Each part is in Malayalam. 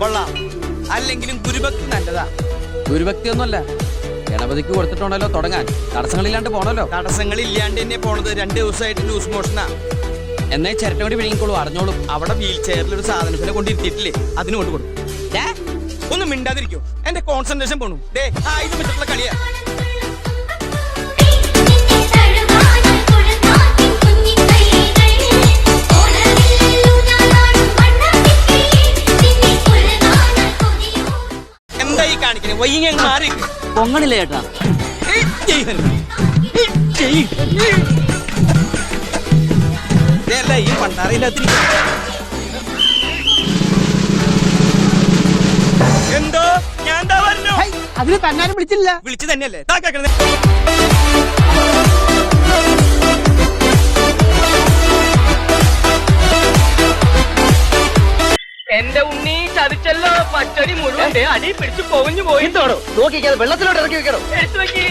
കൊള്ളാം. അല്ലെങ്കിലും ഗുരുഭക്തി നല്ലതാ. ഗുരുഭക്തി ഒന്നുമല്ല, ഗണപതിക്ക് കൊടുത്തിട്ടുണ്ടല്ലോ തുടങ്ങാൻ. തടസ്സങ്ങളില്ലാണ്ട് പോണല്ലോ. തടസ്സങ്ങളില്ലാണ്ട് തന്നെ പോണത്. 2 ദിവസമായിട്ട് ലൂസ് മോഷനാ. എന്നേ ചിരട്ടോടി വിഴുങ്ങിക്കോളൂ, അറിഞ്ഞോളും. അവിടെ വീൽ ചെയറിലൊരു സാധനത്തിനെ കൊണ്ടിരുത്തിയിട്ടില്ലേ, അതിന് കൊണ്ട് കൊടുക്കും. ഒന്നും മിണ്ടാതിരിക്കോ, എന്റെ കോൺസെൻട്രേഷൻ പോണു. ഇത് പറ്റുള്ള കളിയാ. എന്താ ഈ കാണിക്കണേ? വൈകി മാറി പൊങ്ങണില്ല ചേട്ടാ. ഈ പണ്ടാറിയില്ലാത്ത എന്തോ ഞാൻ എന്താ പറഞ്ഞു? അതിന് തന്നാലും വിളിച്ചില്ല. വിളിച്ചു തന്നെയല്ലേ. എന്റെ ഉണ്ണി ചതിച്ചല്ലോ. പച്ചടി മുഴുവൻ അടി പിടിച്ചു പോകഞ്ഞു പോയി. നോക്കിക്കാതെ വെള്ളത്തിലോട്ട് ഇറക്കി വെക്കണോ? എടുത്തു വെക്കി.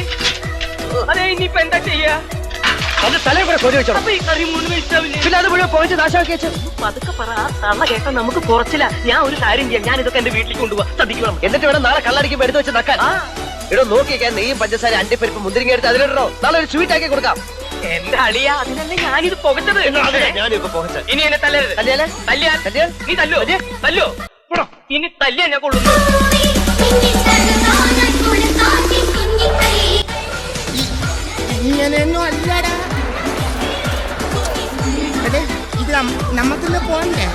അതെ, ഇനിയിപ്പൊ എന്താ ചെയ്യാ? അത് തലയിൽ കൂടെ കൊതി വെച്ചോ. ഈ കറി മുഴുവൻ ഇഷ്ടാവില്ലേ? പിന്നെ അത് മുഴുവൻ പോയിച്ച് നാശമാക്കി വെച്ചു. പതുക്കെ പറ. തള്ള കേട്ടാ നമുക്ക് കുറച്ചില്ല. ഞാൻ ഒരു കാര്യം ചെയ്യാം, ഞാൻ ഇതൊക്കെ എന്റെ വീട്ടിലേക്ക് കൊണ്ടുപോവാ. ശ്രദ്ധിക്കണം. എന്നിട്ട് വേണം നാളെ കള്ളടിക്കുമ്പോ എടുത്ത് വെച്ച് നക്കാൻ. ഇവിടെ നോക്കിക്കാൻ നെയ്യും പഞ്ചസാര അണ്ടിപ്പരിപ്പ് മുന്തിരിങ്ങ എടുത്ത് അതിലിടണോ? നാളെ ഒരു സ്വീറ്റ് ആക്കി കൊടുക്കാം. എന്റെ അളിയ, അതിനല്ലേ ഞാനിത് പുകച്ചത്. ഞാനിപ്പോ പോകച്ച. ഇനി എന്നെ തല്ലരുത്. നീ തല്ലോ തല്ലോ. ഇനി തല്ലിയാ ഞാൻ കൊള്ളുന്നു. ഇങ്ങനെയൊന്നും അല്ലടാ. ഇത് നമുക്കിന്ന് പോണ്ടേ?